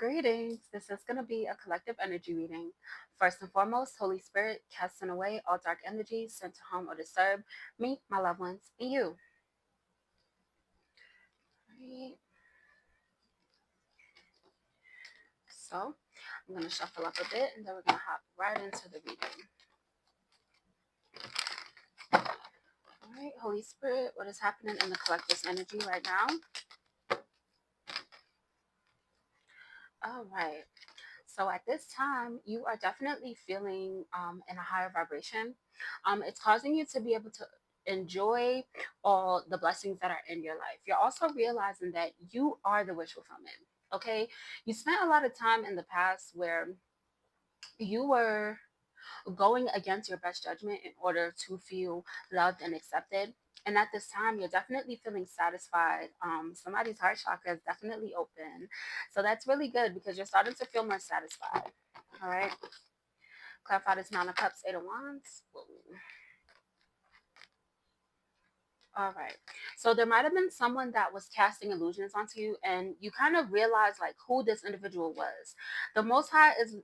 Greetings. This is going to be a collective energy reading. First and foremost, Holy Spirit, casting away all dark energies sent to harm or disturb me, my loved ones, and you. Right. So, I'm going to shuffle up a bit and then we're going to hop right into the reading. All right, Holy Spirit, what is happening in the collective's energy right now? All right. So at this time, you are definitely feeling in a higher vibration. It's causing you to be able to enjoy all the blessings that are in your life. You're also realizing that you are the wish fulfillment. Okay. You spent a lot of time in the past where you were going against your best judgment in order to feel loved and accepted. And at this time, you're definitely feeling satisfied. Somebody's heart chakra is definitely open. So that's really good because you're starting to feel more satisfied. All right. Clarify this Nine of Cups, Eight of Wands. Whoa. All right. So there might have been someone that was casting illusions onto you, and you kind of realize like who this individual was. The Most High is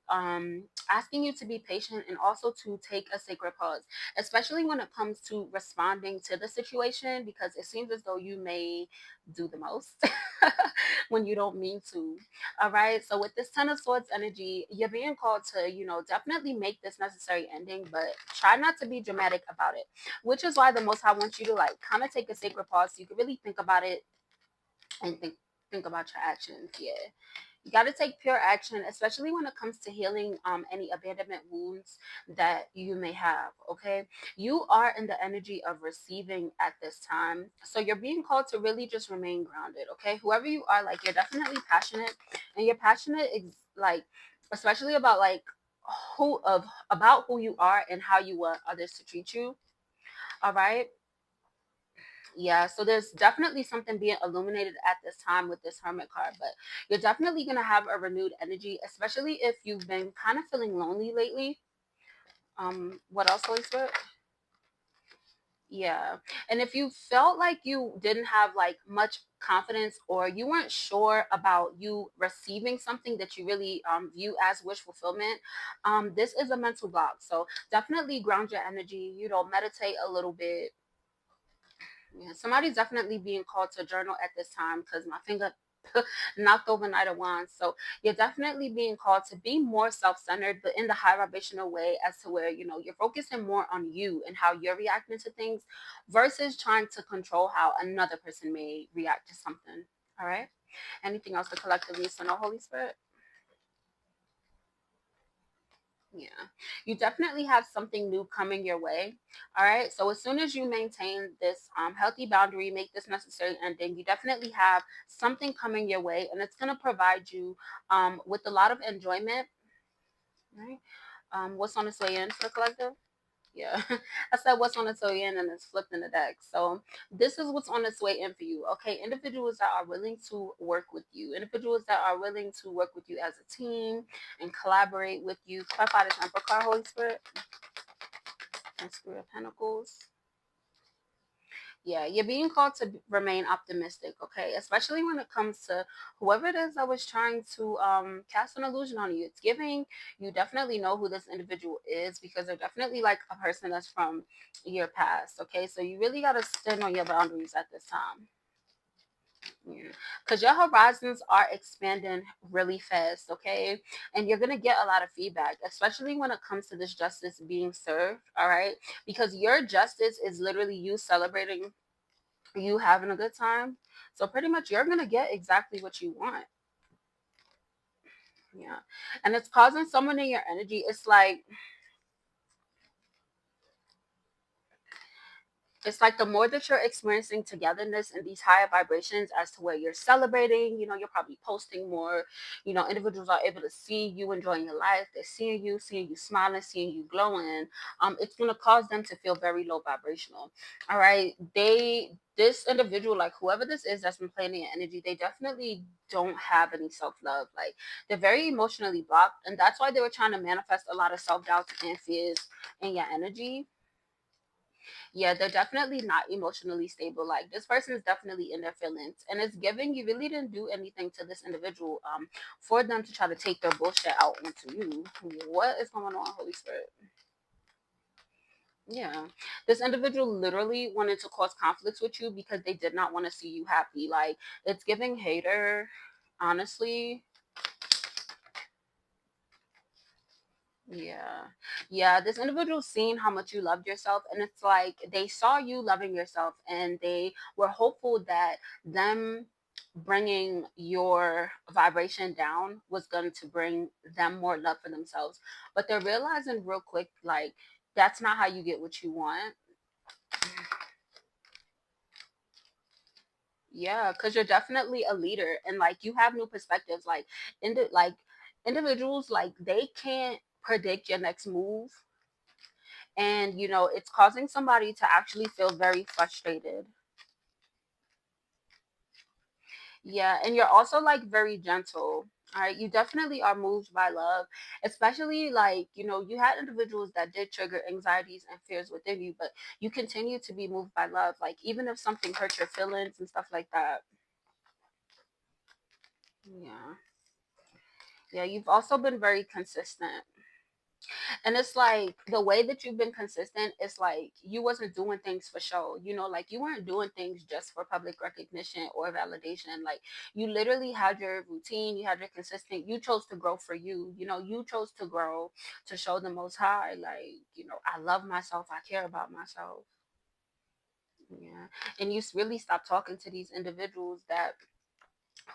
asking you to be patient and also to take a sacred pause, especially when it comes to responding to the situation, because it seems as though you may do the most when you don't mean to. All right. So with this Ten of Swords energy, you're being called to, definitely make this necessary ending, but try not to be dramatic about it, which is why the Most High wants you to like kind of take a sacred pause so you can really think about it and think about your actions. Yeah, you got to take pure action, especially when it comes to healing any abandonment wounds that you may have. Okay, you are in the energy of receiving at this time, so you're being called to really just remain grounded. Okay, whoever you are, like you're definitely passionate, and you're passionate like especially about like who of about who you are and how you want others to treat you. All right. Yeah, so there's definitely something being illuminated at this time with this Hermit card, but you're definitely going to have a renewed energy, especially if you've been kind of feeling lonely lately. What else, Holy Spirit? Yeah. And if you felt like you didn't have like much confidence or you weren't sure about you receiving something that you really view as wish fulfillment, this is a mental block. So definitely ground your energy, meditate a little bit. Yeah, somebody's definitely being called to journal at this time because my finger knocked over Knight of Wands. So you're definitely being called to be more self-centered, but in the high vibrational way, as to where you're focusing more on you and how you're reacting to things, versus trying to control how another person may react to something. All right. Anything else to collectively so no, Holy Spirit? Yeah, you definitely have something new coming your way. All right. So as soon as you maintain this healthy boundary, make this necessary ending, you definitely have something coming your way, and it's gonna provide you with a lot of enjoyment. Right. What's on its way in for the collective? Yeah, I said what's on its way in, and it's flipped in the deck. So this is what's on its way in for you. Okay, individuals that are willing to work with you, individuals that are willing to work with you as a team and collaborate with you. Clarify this Emperor card, Holy Spirit, and Spirit of Pentacles. Yeah, you're being called to remain optimistic, okay? Especially when it comes to whoever it is that was trying to cast an illusion on you. It's giving you definitely know who this individual is because they're definitely like a person that's from your past, okay? So you really got to stand on your boundaries at this time. Yeah. Because your horizons are expanding really fast, okay? And you're going to get a lot of feedback, especially when it comes to this justice being served, all right? Because your justice is literally you celebrating you having a good time. So pretty much you're gonna get exactly what you want. Yeah. And it's causing someone in your energy. It's like the more that you're experiencing togetherness and these higher vibrations as to where you're celebrating, you're probably posting more, individuals are able to see you enjoying your life. They're seeing you smiling, seeing you glowing. It's going to cause them to feel very low vibrational. All right. This individual, like whoever this is that's been playing in your energy, they definitely don't have any self-love. Like they're very emotionally blocked. And that's why they were trying to manifest a lot of self-doubts and fears in your energy. Yeah, they're definitely not emotionally stable. Like this person is definitely in their feelings, and it's giving you really didn't do anything to this individual for them to try to take their bullshit out onto you. What is going on, Holy Spirit? Yeah, this individual literally wanted to cause conflicts with you because they did not want to see you happy. Like it's giving hater, honestly. Yeah. Yeah. This individual seen how much you loved yourself, and it's like they saw you loving yourself and they were hopeful that them bringing your vibration down was going to bring them more love for themselves. But they're realizing real quick, like, that's not how you get what you want. Yeah, because you're definitely a leader and like you have new perspectives. Like individuals, like they can't predict your next move, and it's causing somebody to actually feel very frustrated. Yeah, and you're also like very gentle. All right, you definitely are moved by love, especially like you had individuals that did trigger anxieties and fears within you, but you continue to be moved by love, like even if something hurt your feelings and stuff like that. Yeah. Yeah, you've also been very consistent. And it's like the way that you've been consistent is like you wasn't doing things for show. Like you weren't doing things just for public recognition or validation. Like you literally had your routine, you had your consistent, you chose to grow for you. You chose to grow to show the most high, like, I love myself, I care about myself. Yeah. And you really stop talking to these individuals that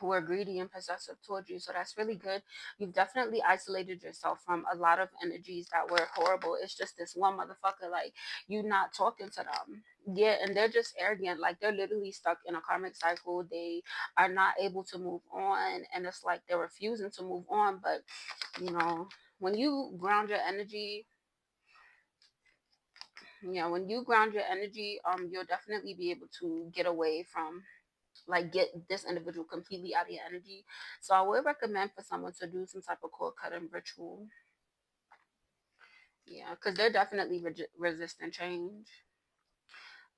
who are greedy and possessive towards you. So that's really good. You've definitely isolated yourself from a lot of energies that were horrible. It's just this one motherfucker, like you not talking to them. Yeah, and they're just arrogant. Like they're literally stuck in a karmic cycle. They are not able to move on. And it's like they're refusing to move on. But you know, when you ground your energy, when you ground your energy, you'll definitely be able to get away from like get this individual completely out of your energy. So I would recommend for someone to do some type of cord cutting ritual. Yeah, because they're definitely resistant change.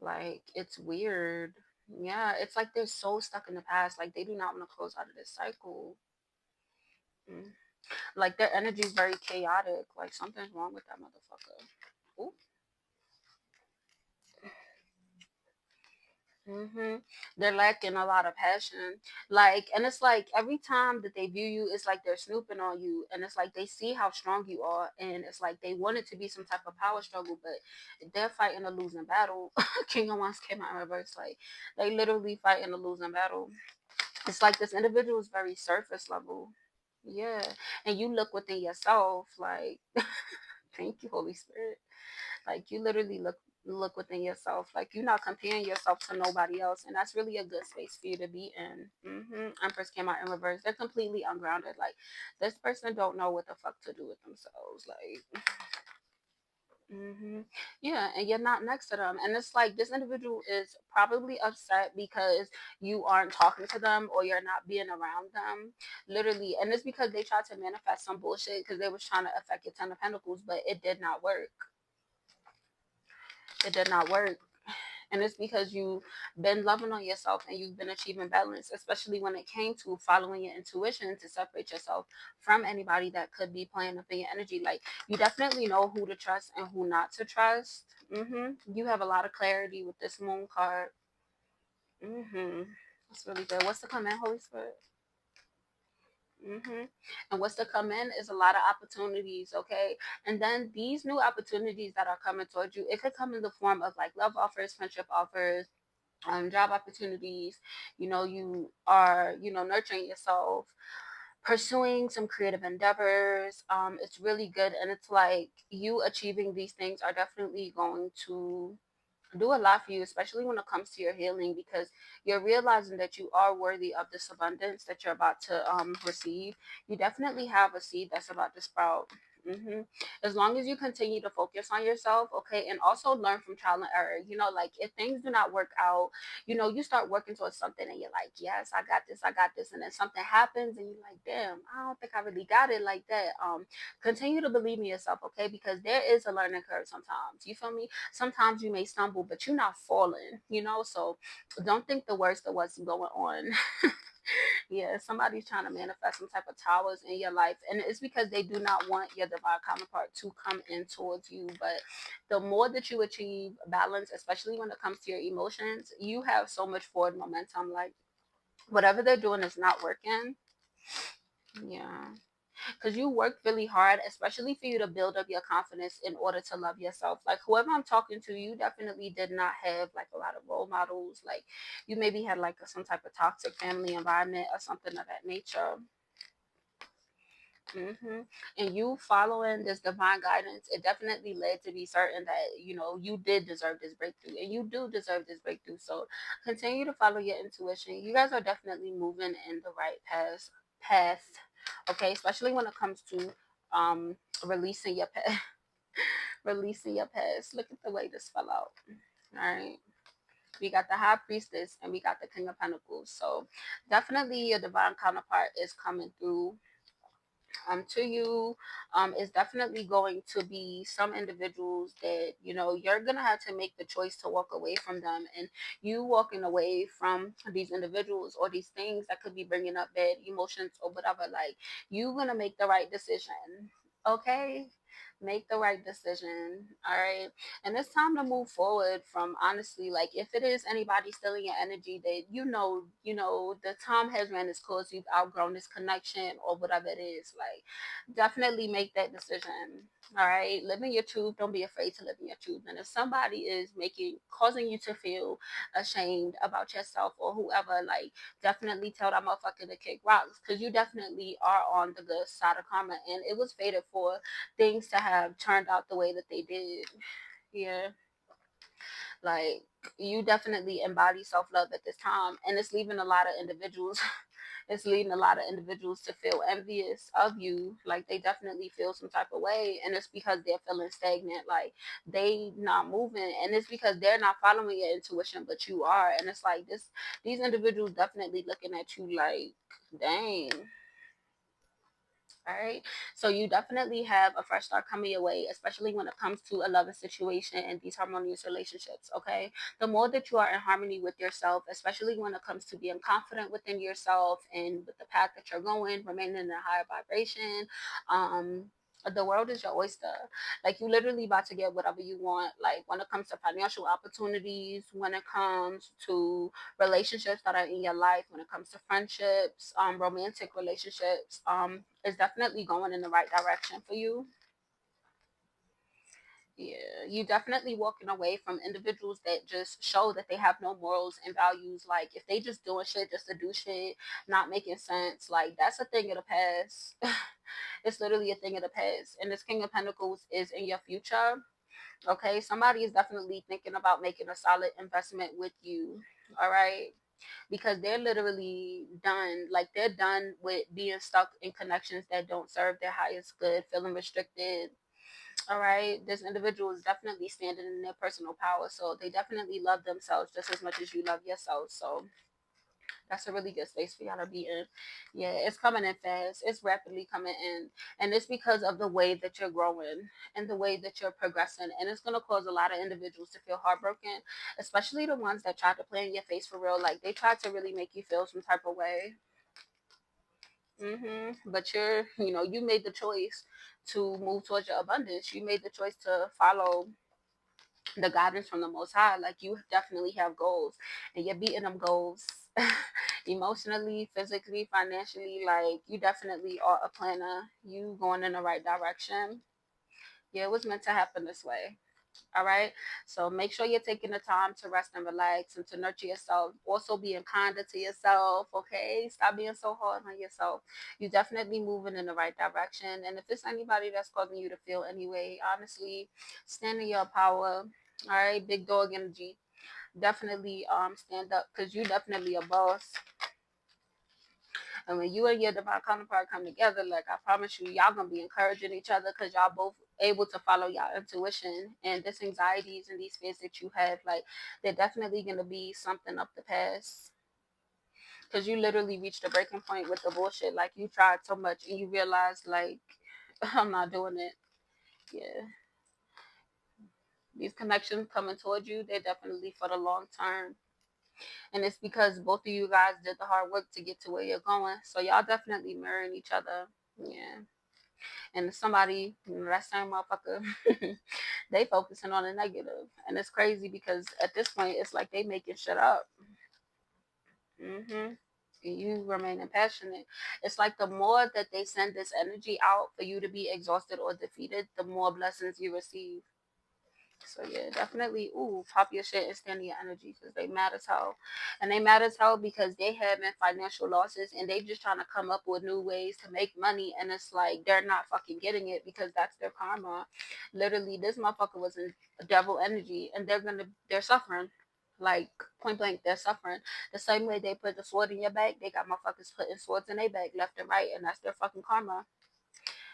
Like it's weird. Yeah, it's like they're so stuck in the past. Like they do not want to close out of this cycle. Mm. Like their energy is very chaotic. Like something's wrong with that motherfucker. Ooh. They're lacking a lot of passion. Like, and it's like every time that they view you, it's like they're snooping on you, and it's like they see how strong you are, and it's like they want it to be some type of power struggle, but they're fighting a losing battle. King of Wands came out in reverse, like they literally fighting a losing battle. It's like this individual is very surface level. Yeah, and you look within yourself, like, thank you, Holy Spirit. Like you literally look within yourself. Like you're not comparing yourself to nobody else, and that's really a good space for you to be in. Empress came out in reverse. They're completely ungrounded. Like this person don't know what the fuck to do with themselves. Like, yeah, and you're not next to them, and it's like this individual is probably upset because you aren't talking to them or you're not being around them, literally, and it's because they tried to manifest some bullshit because they was trying to affect your 10 of Pentacles, but it did not work. It did not work. And it's because you've been loving on yourself and you've been achieving balance, especially when it came to following your intuition to separate yourself from anybody that could be playing up in your energy. Like you definitely know who to trust and who not to trust. You have a lot of clarity with this moon card. That's really good. What's to come in, Holy Spirit? And what's to come in is a lot of opportunities, okay? And then these new opportunities that are coming towards you, it could come in the form of like love offers, friendship offers, job opportunities. You are, nurturing yourself, pursuing some creative endeavors. It's really good, and it's like you achieving these things are definitely going to do a lot for you, especially when it comes to your healing, because you're realizing that you are worthy of this abundance that you're about to receive. You definitely have a seed that's about to sprout. hmm As long as you continue to focus on yourself, okay, and also learn from trial and error. Like if things do not work out, you start working towards something and you're like, yes, I got this, and then something happens and you're like, damn, I don't think I really got it like that. Continue to believe in yourself, okay, because there is a learning curve sometimes. You feel me? Sometimes you may stumble, but you're not falling. So don't think the worst of what's going on. Yeah, somebody's trying to manifest some type of towers in your life, and it's because they do not want your divine counterpart to come in towards you. But the more that you achieve balance, especially when it comes to your emotions, you have so much forward momentum. Like whatever they're doing is not working. Yeah, because you worked really hard, especially for you to build up your confidence in order to love yourself. Like whoever I'm talking to, you definitely did not have like a lot of role models. Like you maybe had like some type of toxic family environment or something of that nature. hmm And you following this divine guidance, it definitely led to be certain that you did deserve this breakthrough, and you do deserve this breakthrough. So continue to follow your intuition. You guys are definitely moving in the right path. Okay, especially when it comes to um releasing your past. Releasing your past. Look at the way this fell out. All right. We got the high priestess and we got the king of pentacles. So definitely your divine counterpart is coming through to you. Is definitely going to be some individuals that you're gonna have to make the choice to walk away from them, and you walking away from these individuals or these things that could be bringing up bad emotions or whatever, like you're gonna make the right decision. Okay, make the right decision. All right, and it's time to move forward from, honestly, like if it is anybody stealing your energy, that the time has ran its course, you've outgrown this connection or whatever it is. Like definitely make that decision. All right, live in your truth. Don't be afraid to live in your truth. And if somebody is causing you to feel ashamed about yourself or whoever, like definitely tell that motherfucker to kick rocks, because you definitely are on the good side of karma, and it was fated for things to have turned out the way that they did. Yeah, like you definitely embody self-love at this time, and it's leaving a lot of individuals it's leading a lot of individuals to feel envious of you. Like they definitely feel some type of way, and it's because they're feeling stagnant, like they not moving, and it's because they're not following your intuition, but you are. And it's like these individuals definitely looking at you like, dang. All right. So you definitely have a fresh start coming your way, especially when it comes to a loving situation and these harmonious relationships. Okay. The more that you are in harmony with yourself, especially when it comes to being confident within yourself and with the path that you're going, remaining in a higher vibration, um, the world is your oyster. Like you literally about to get whatever you want. Like when it comes to financial opportunities, when it comes to relationships that are in your life, when it comes to friendships, romantic relationships, is definitely going in the right direction for you. Yeah, you definitely walking away from individuals that just show that they have no morals and values. Like if they just doing shit just to do shit, not making sense, like that's a thing of the past. It's literally a thing of the past. And this King of Pentacles is in your future. Okay, somebody is definitely thinking about making a solid investment with you. All right, because they're literally done. Like they're done with being stuck in connections that don't serve their highest good, feeling restricted. All right, this individual is definitely standing in their personal power, so they definitely love themselves just as much as you love yourself. So that's a really good space for y'all to be in. Yeah, it's coming in fast. It's rapidly coming in. And it's because of the way that you're growing and the way that you're progressing. And it's going to cause a lot of individuals to feel heartbroken, especially the ones that tried to play in your face for real. Like they tried to really make you feel some type of way. But you made the choice to move towards your abundance. You made the choice to follow the guidance from the Most High. Like you definitely have goals, and you're beating them goals emotionally, physically, financially. Like you definitely are a planner. You going in the right direction. Yeah, it was meant to happen this way. All right. So make sure you're taking the time to rest and relax and to nurture yourself. Also being kinder to yourself. Okay. Stop being so hard on yourself. You're definitely moving in the right direction. And if it's anybody that's causing you to feel anyway, honestly, stand in your power. All right. Big dog energy. Definitely stand up, because you definitely a boss. And when you and your divine counterpart come together, like I promise you, y'all gonna be encouraging each other because y'all both able to follow y'all intuition. And this anxieties and these fears that you have, like they're definitely gonna be something up the past. Cause you literally reached a breaking point with the bullshit. Like you tried so much and you realized like I'm not doing it. Yeah. These connections coming towards you, they're definitely for the long term. And it's because both of you guys did the hard work to get to where you're going. So y'all definitely mirroring each other. Yeah. And somebody, that same motherfucker, they focusing on the negative. And it's crazy because at this point it's like they making shit up. hmm You remaining passionate. It's like the more that they send this energy out for you to be exhausted or defeated, the more blessings you receive. So yeah, definitely. Ooh, pop your shit and stand in your energy because they mad as hell, and they mad as hell because they having financial losses and they just trying to come up with new ways to make money, and it's like they're not fucking getting it because that's their karma. Literally, this motherfucker was in devil energy, and they're suffering. Like point blank, they're suffering. The same way they put the sword in your back, they got motherfuckers putting swords in their back left and right, and that's their fucking karma.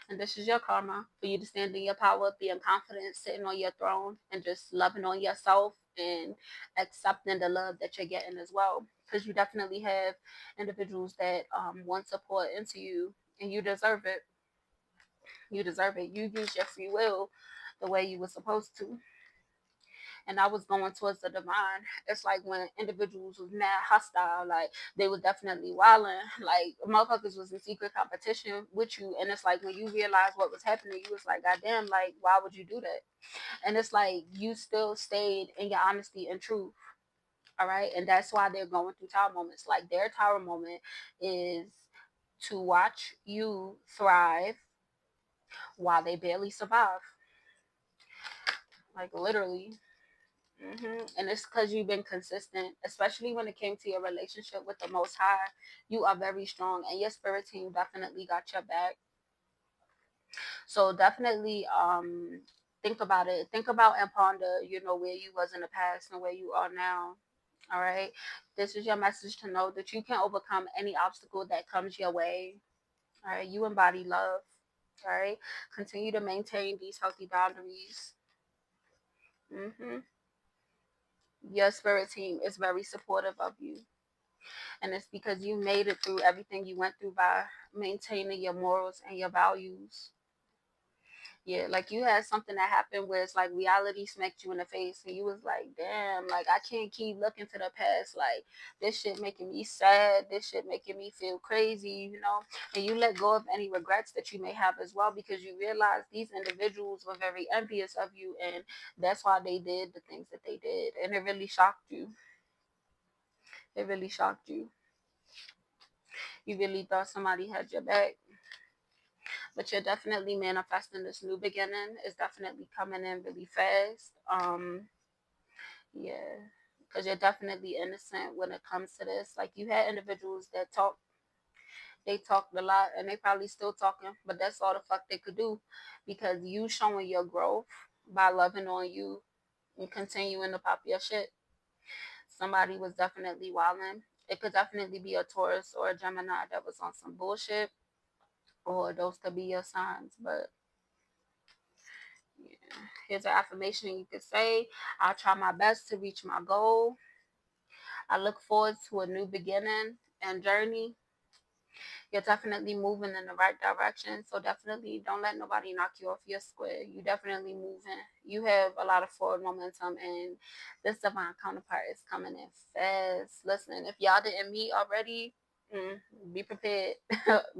And this is your karma for you to stand in your power, being confident, sitting on your throne, and just loving on yourself and accepting the love that you're getting as well. Because you definitely have individuals that want to pour into you, and you deserve it. You deserve it. You use your free will the way you were supposed to. And I was going towards the divine. It's like when individuals was mad hostile, like they was definitely wilding, like motherfuckers was in secret competition with you. And it's like when you realize what was happening, you was like, God damn, like why would you do that? And it's like you still stayed in your honesty and truth. All right. And that's why they're going through tower moments. Like their tower moment is to watch you thrive while they barely survive. Like literally. And it's because you've been consistent, especially when it came to your relationship with the Most High. You are very strong, and your spirit team definitely got your back. So definitely, think about it. Think about and ponder, where you was in the past and where you are now. All right. This is your message to know that you can overcome any obstacle that comes your way. All right. You embody love. All right. Continue to maintain these healthy boundaries. hmm Your spirit team is very supportive of you. And it's because you made it through everything you went through by maintaining your morals and your values. Yeah, like you had something that happened where it's like reality smacked you in the face and you was like, damn, like I can't keep looking to the past. Like this shit making me sad, this shit making me feel crazy. And you let go of any regrets that you may have as well because you realize these individuals were very envious of you, and that's why they did the things that they did. And it really shocked you. It really shocked you. You really thought somebody had your back. But you're definitely manifesting this new beginning. It's definitely coming in really fast. Yeah, because you're definitely innocent when it comes to this. Like you had individuals that they talked a lot, and they probably still talking, but that's all the fuck they could do, because you showing your growth by loving on you and continuing to pop your shit. Somebody was definitely wilding. It could definitely be a Taurus or a Gemini that was on some bullshit, or those could be your signs, but yeah. Here's an affirmation you could say. I'll try my best to reach my goal. I look forward to a new beginning and journey. You're definitely moving in the right direction. So definitely don't let nobody knock you off your square. You definitely moving. You have a lot of forward momentum, and this divine counterpart is coming in fast. Listen, if y'all didn't meet already, be prepared.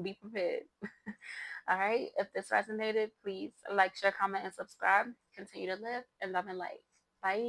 Be prepared. All right. If this resonated, please like, share, comment, and subscribe. Continue to live and love and light. Bye.